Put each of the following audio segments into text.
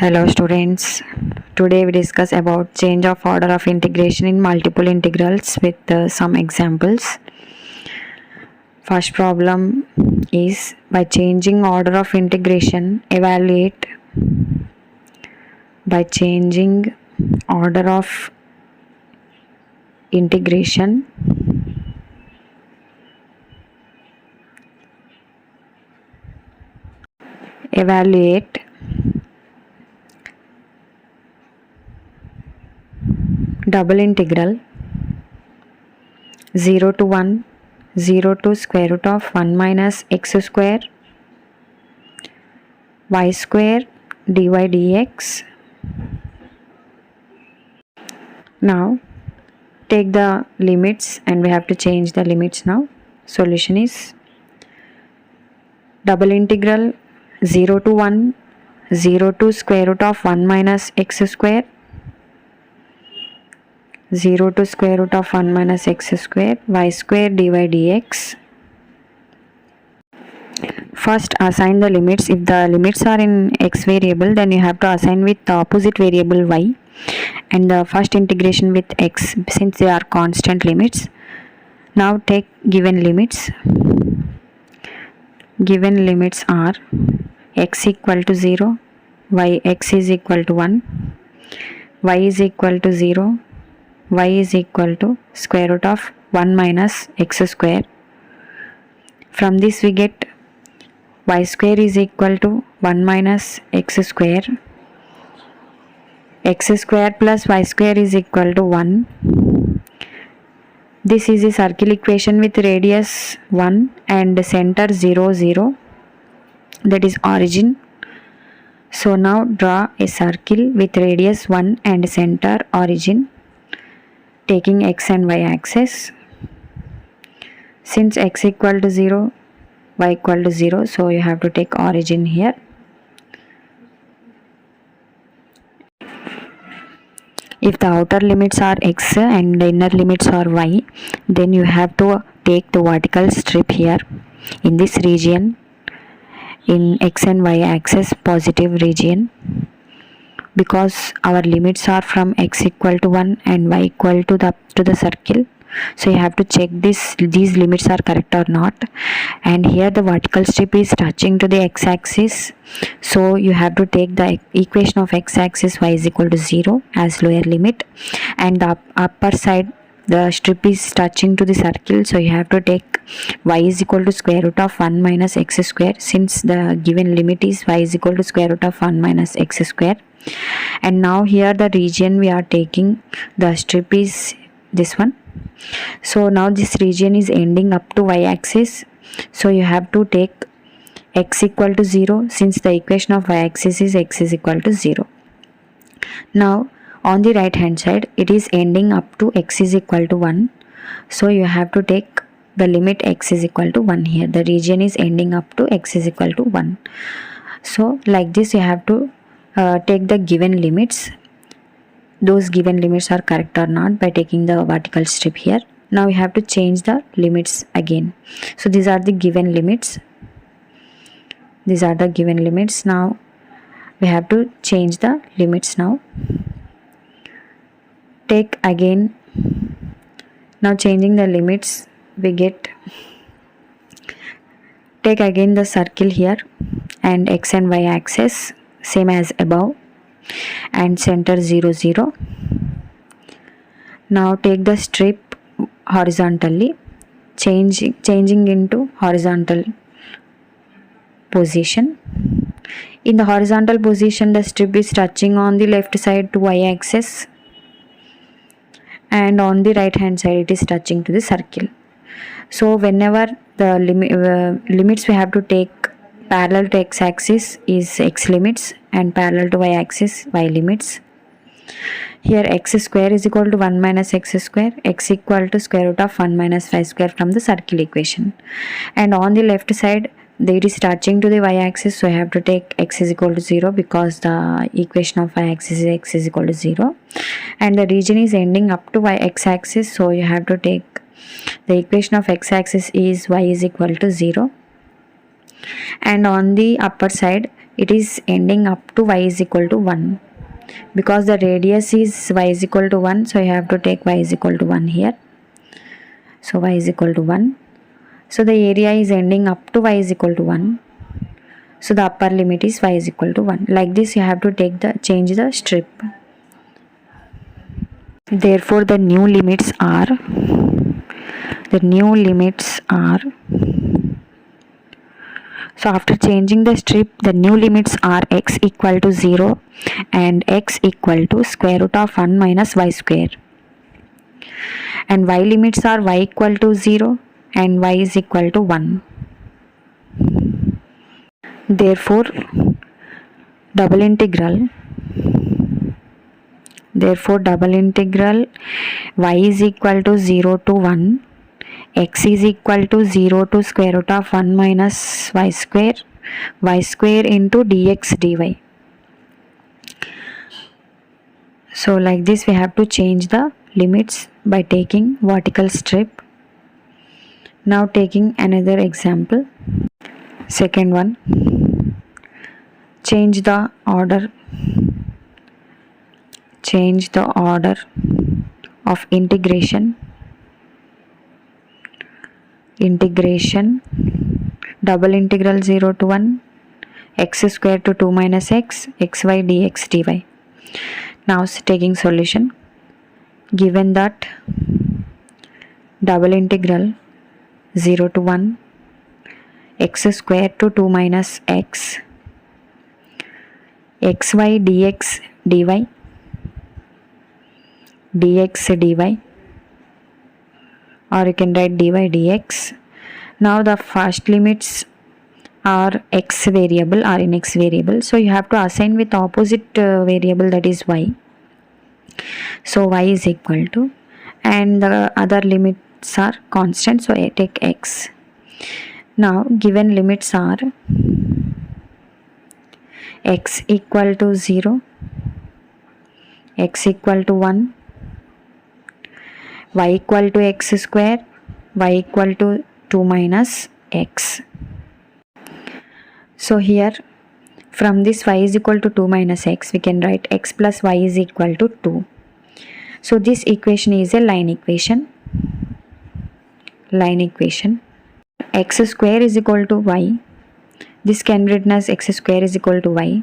Hello students, today we discuss about change of order of integration in multiple integrals with some examples. First problem is by changing order of integration, evaluate by changing order of integration evaluate double integral 0 to 1 0 to square root of 1 minus x square y square dy dx. Now take the limits and we have to change the limits now. Solution is double integral 0 to 1 0 to square root of 1 minus x square 0 to square root of 1 minus x square y square dy dx. First assign the limits. If the limits are in x variable, then you have to assign with the opposite variable y, and the first integration with x since they are constant limits. Now take given limits. Given limits are x equal to 0, y x is equal to 1, y is equal to 0, y is equal to square root of 1 minus x square. From this we get y square is equal to 1 minus x square. X square plus y square is equal to 1. This is a circle equation with radius 1 and center 0, 0. That is origin. So now draw a circle with radius 1 and center origin, taking x and y axis. Since x equal to 0, y equal to 0, so you have to take origin here. If the outer limits are x and the inner limits are y, then you have to take the vertical strip here in this region, in x and y axis positive region, because our limits are from x equal to 1 and y equal to the circle. So you have to check these limits are correct or not. And here the vertical strip is touching to the x-axis, so you have to take the equation of x-axis y is equal to 0 as lower limit, and the upper side the strip is touching to the circle, so you have to take y is equal to square root of 1 minus x square, since the given limit is y is equal to square root of 1 minus x square. And now here the region we are taking, the strip is this one. So now this region is ending up to y axis, so you have to take x equal to 0, since the equation of y axis is x is equal to 0. Now on the right hand side it is ending up to x is equal to 1, so you have to take the limit x is equal to 1 here. The region is ending up to x is equal to 1. So like this you have to take the given limits. Those given limits are correct or not by taking the vertical strip here. Now we have to change the limits again. So these are the given limits. These are the given limits. Now we have to change the limits now. Take again. Now changing the limits, we get, take again the circle here and x and y axis same as above, and center 0, 0. Now take the strip horizontally, changing into horizontal position. In the horizontal position the strip is touching on the left side to y axis, and on the right hand side it is touching to the circle. So whenever the limits we have to take parallel to x axis is x limits, and parallel to y axis y limits. Here x square is equal to 1 minus x square, x equal to square root of 1 minus y square from the circle equation. And on the left side it is touching to the y axis, so I have to take x is equal to 0, because the equation of y axis is x is equal to 0, and the region is ending up to y x axis, so you have to take the equation of x axis is y is equal to 0, and on the upper side it is ending up to y is equal to 1. Because the radius is y is equal to 1, so you have to take y is equal to 1 here. So y is equal to 1. So the area is ending up to y is equal to 1. So the upper limit is y is equal to 1. Like this you have to change the strip. Therefore the new limits are so after changing the strip, the new limits are x equal to 0 and x equal to square root of 1 minus y square. And y limits are y equal to 0 and y is equal to 1. Therefore double integral y is equal to 0 to 1, x is equal to 0 to square root of 1 minus y square into dx dy. So like this we have to change the limits by taking vertical strip. Now taking another example. Second one, change the order of integration double integral 0 to 1 x square to 2 minus x xy dx dy. Now taking solution. Given that double integral 0 to 1 x square to 2 minus x xy dx dy or you can write dy dx. Now the first limits are x variable or in x variable, so you have to assign with opposite variable, that is y. So y is equal to, and the other limits are constant, so I take x. Now given limits are x equal to 0, x equal to 1, y equal to x square, y equal to 2 minus x. So here from this y is equal to 2 minus x, we can write x plus y is equal to 2. So this equation is a line equation. X square is equal to y. This can be written as x square is equal to y.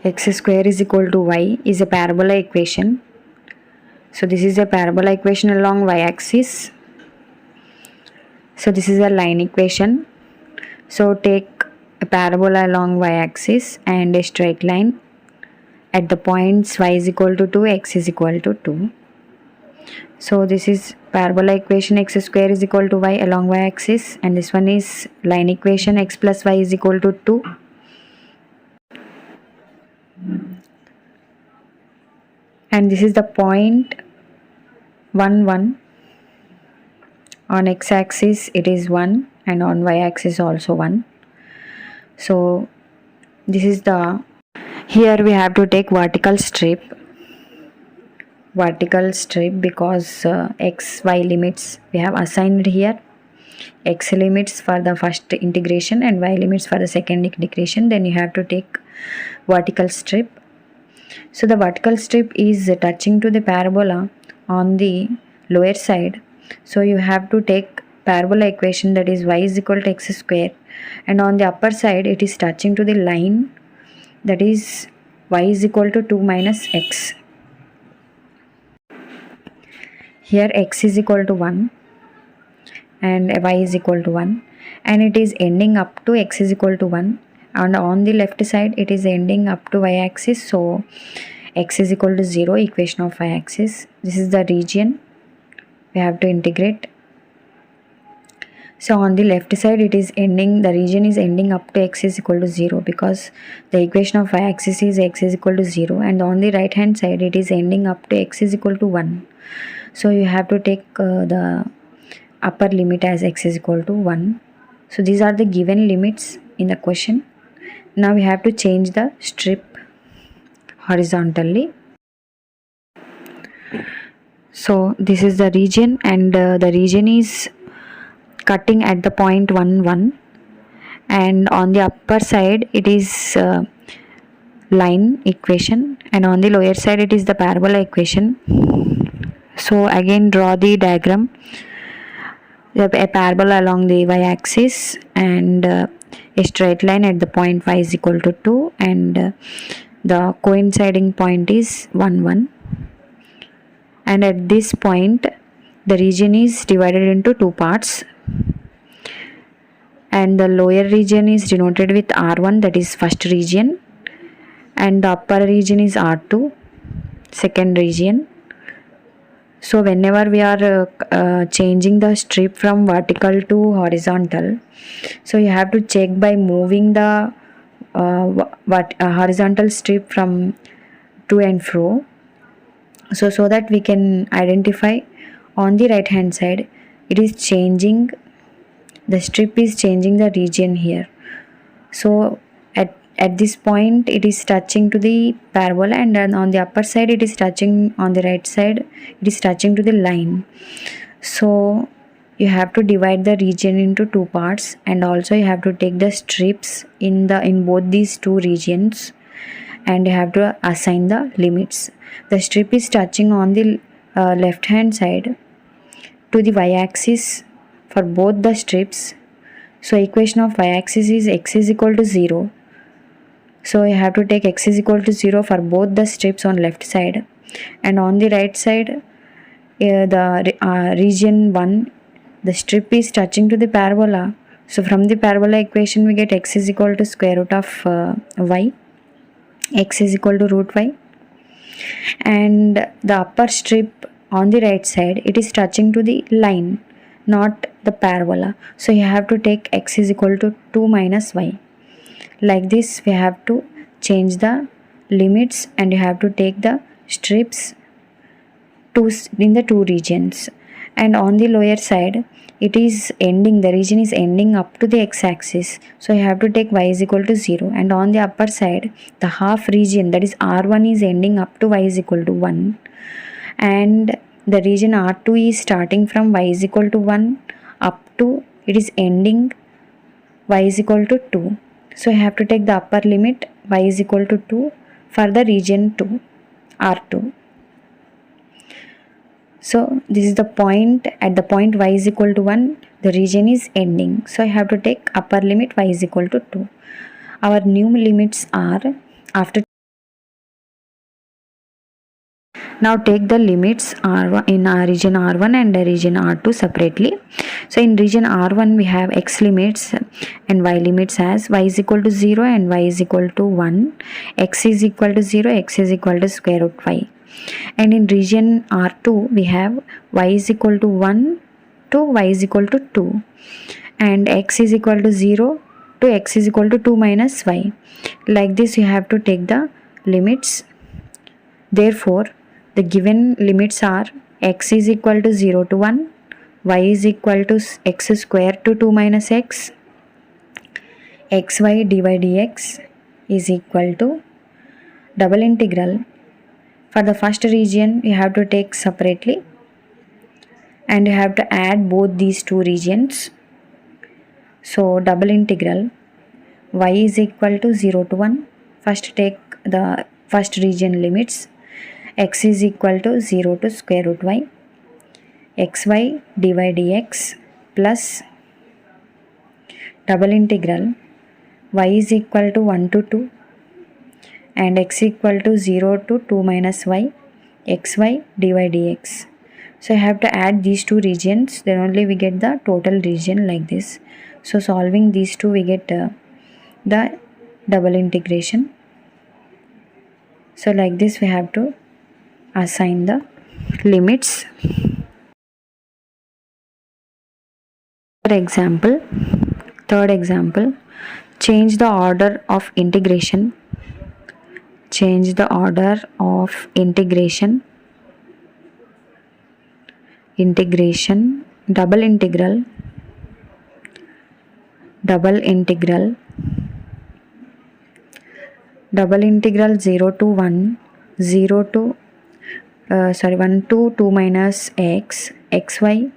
X square is equal to y is a parabola equation. So this is a parabola equation along y-axis. So this is a line equation. So take a parabola along y-axis and a straight line at the points y is equal to 2, x is equal to 2. So this is parabola equation x square is equal to y along y-axis, and this one is line equation x plus y is equal to 2. And this is the point 1 1. On x-axis it is 1 and on y-axis also 1. So this is the, here we have to take vertical strip because x y limits we have assigned here. X limits for the first integration and y limits for the second integration. Then you have to take vertical strip. So the vertical strip is touching to the parabola on the lower side. So you have to take parabola equation, that is y is equal to x square, and on the upper side it is touching to the line, that is y is equal to 2 minus x. Here x is equal to 1 and y is equal to 1, and it is ending up to x is equal to 1, and on the left side it is ending up to y-axis. So x is equal to 0, equation of y-axis. This is the region we have to integrate. So on the left side it is ending, the region is ending up to x is equal to 0 because the equation of y-axis is x is equal to 0, and on the right hand side it is ending up to x is equal to 1. So you have to take the upper limit as x is equal to 1. So these are the given limits in the question. Now we have to change the strip horizontally. So this is the region, and the region is cutting at the point 1 1, and on the upper side it is line equation, and on the lower side it is the parabola equation. So again draw the diagram, a parabola along the y-axis and a straight line at the point y is equal to 2, and the coinciding point is 1 1, and at this point the region is divided into two parts, and the lower region is denoted with R1, that is first region, and the upper region is R2, second region. So whenever we are changing the strip from vertical to horizontal, so you have to check by moving the horizontal strip from to and fro, so that we can identify on the right hand side it is changing, the strip is changing the region here. So at this point it is touching to the parabola, and then on the upper side it is touching, on the right side it is touching to the line. So you have to divide the region into two parts, and also you have to take the strips in both these two regions, and you have to assign the limits. The strip is touching on the left hand side to the y-axis for both the strips. So equation of y-axis is x is equal to 0. So you have to take x is equal to 0 for both the strips on left side, and on the right side the region 1, the strip is touching to the parabola. So from the parabola equation we get x is equal to square root of y, x is equal to root y, and the upper strip on the right side it is touching to the line, not the parabola. So you have to take x is equal to 2 minus y. Like this we have to change the limits, and you have to take the strips in the two regions, and on the lower side it is ending, the region is ending up to the x-axis. So you have to take y is equal to 0, and on the upper side the half region, that is R1, is ending up to y is equal to 1, and the region R2 is starting from y is equal to 1 up to it is ending y is equal to 2. So I have to take the upper limit y is equal to 2 for the region 2, R2. So this is the point, at the point y is equal to 1 the region is ending. So I have to take upper limit y is equal to 2. Our new limits are, after now take the limits R1 in our region R1 and region R2 separately. So in region R1 we have x limits and y limits as y is equal to 0 and y is equal to 1, x is equal to 0, x is equal to square root y. And in region R2 we have y is equal to 1 to y is equal to 2, and x is equal to 0 to x is equal to 2 minus y. Like this you have to take the limits. Therefore the given limits are x is equal to 0 to 1, y is equal to x square to 2 minus x, xy dy dx is equal to double integral. For the first region you have to take separately, and you have to add both these two regions. So double integral y is equal to 0 to 1. First take the first region limits. X is equal to 0 to square root y, xy dy dx plus double integral y is equal to 1 to 2 and x equal to 0 to 2 minus y, xy dy dx. So I have to add these two regions, then only we get the total region like this. So solving these two we get the double integration. So like this we have to assign the limits. Third example, change the order of integration. Double integral 0 to 1, 1 to 2 minus x, xy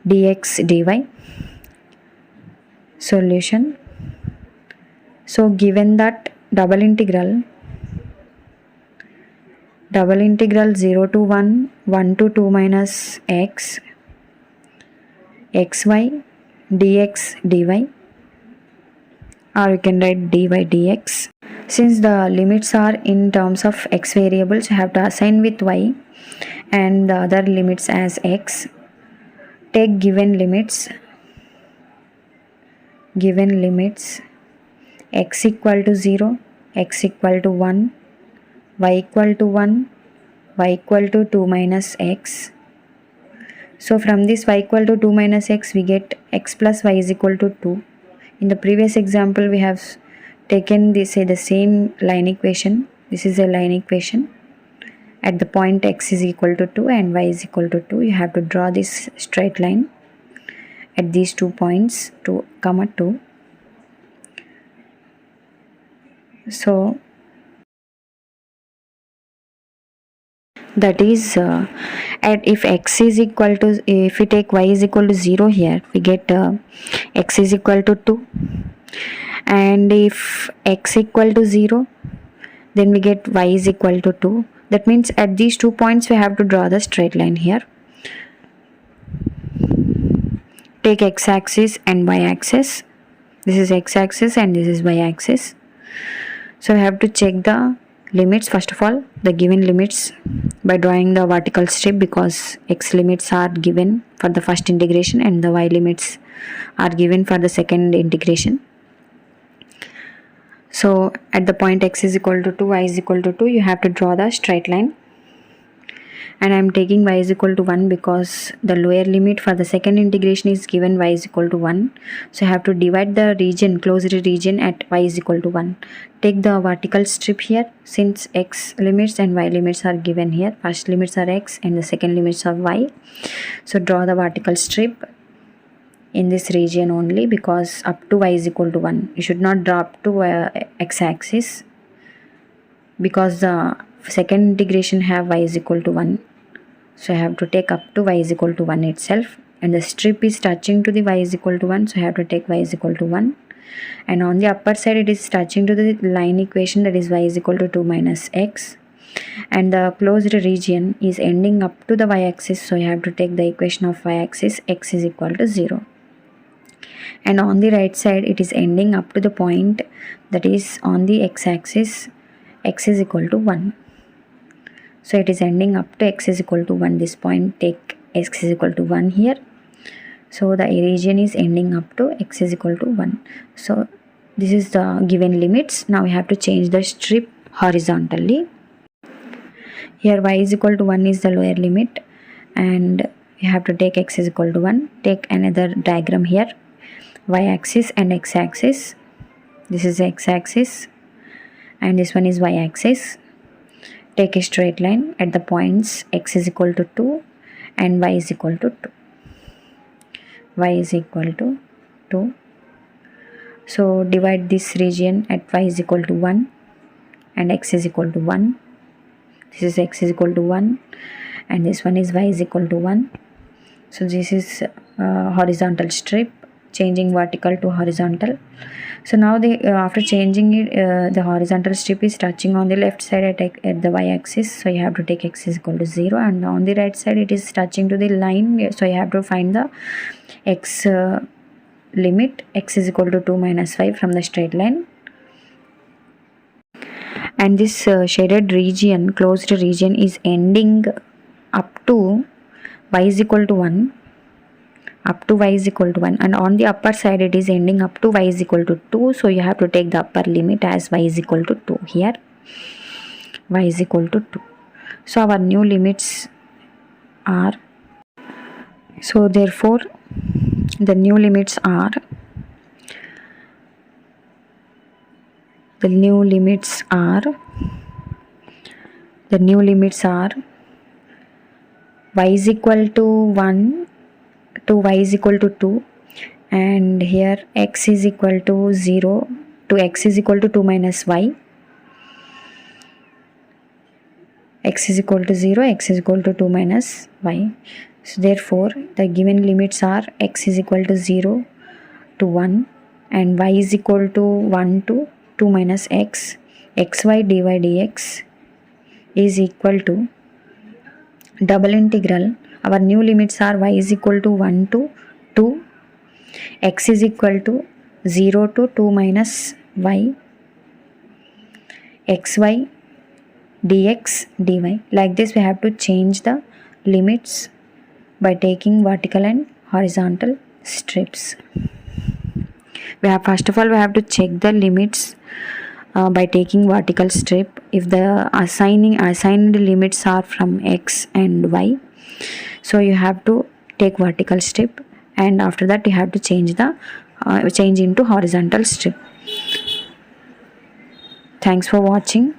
dx dy. Solution. So given that double integral 0 to 1, 1 to 2 minus x, xy, dx, dy, or you can write dy dx. Since the limits are in terms of x variables, you have to assign with y and the other limits as x. Take given limits x equal to 0, x equal to 1, y equal to 1, y equal to 2 minus x. So from this y equal to 2 minus x, we get x plus y is equal to 2. In the previous example, we have taken the same line equation. This is a line equation. At the point x is equal to 2 and y is equal to 2, you have to draw this straight line at these 2 points, 2, 2. So that is if x is equal to, if we take y is equal to 0 here, we get x is equal to 2, and if x equal to 0, then we get y is equal to 2. That means at these 2 points we have to draw the straight line here. Take x-axis and y-axis. This is x-axis and this is y-axis. So we have to check the limits. First of all, the given limits by drawing the vertical strip, because x limits are given for the first integration and the y limits are given for the second integration. So at the point x is equal to 2, y is equal to 2, you have to draw the straight line. And I am taking y is equal to 1 because the lower limit for the second integration is given y is equal to 1. So I have to divide the region, closed region, at y is equal to 1. Take the vertical strip here, since x limits and y limits are given here. First limits are x and the second limits are y. So draw the vertical strip in this region only, because up to y is equal to 1. You should not draw up to x-axis, because the second integration have y is equal to 1. So I have to take up to y is equal to 1 itself, and the strip is touching to the y is equal to 1, so I have to take y is equal to 1. And on the upper side it is touching to the line equation, that is y is equal to 2 minus x, and the closed region is ending up to the y-axis, so you have to take the equation of y-axis, x is equal to 0. And on the right side it is ending up to the point that is on the x-axis, x is equal to 1. So it is ending up to x is equal to 1. This point, take x is equal to 1 here. So the region is ending up to x is equal to 1. So this is the given limits. Now we have to change the strip horizontally. Here y is equal to 1 is the lower limit, and you have to take x is equal to 1. Take another diagram here, y-axis and x-axis. This is x-axis and this one is y-axis. Take a straight line at the points x is equal to 2 and y is equal to 2. Y is equal to 2. So divide this region at y is equal to 1 and x is equal to 1. This is x is equal to 1 and this one is y is equal to 1. So this is horizontal strip, changing vertical to horizontal. So now after changing it, the horizontal strip is touching on the left side at the y-axis, so you have to take x is equal to 0, and on the right side it is touching to the line, so you have to find the x limit. X is equal to 2 minus 5 from the straight line, and this shaded region, closed region, is ending up to y is equal to 1, up to y is equal to 1, and on the upper side it is ending up to y is equal to 2, so you have to take the upper limit as y is equal to 2 here. Y is equal to 2. So our new limits are, so therefore the new limits are y is equal to 1 to y is equal to 2, and here x is equal to 0 to x is equal to 2 minus y. X is equal to 0, x is equal to 2 minus y. So therefore the given limits are x is equal to 0 to 1 and y is equal to 1 to 2 minus x, xy dy dx is equal to double integral. Our new limits are y is equal to 1 to 2, x is equal to 0 to 2 minus y, xy dx dy. Like this we have to change the limits by taking vertical and horizontal strips. First of all we have to check the limits by taking vertical strip. If the assigned limits are from x and y, so you have to take vertical strip, and after that you have to change into horizontal strip. Thanks for watching.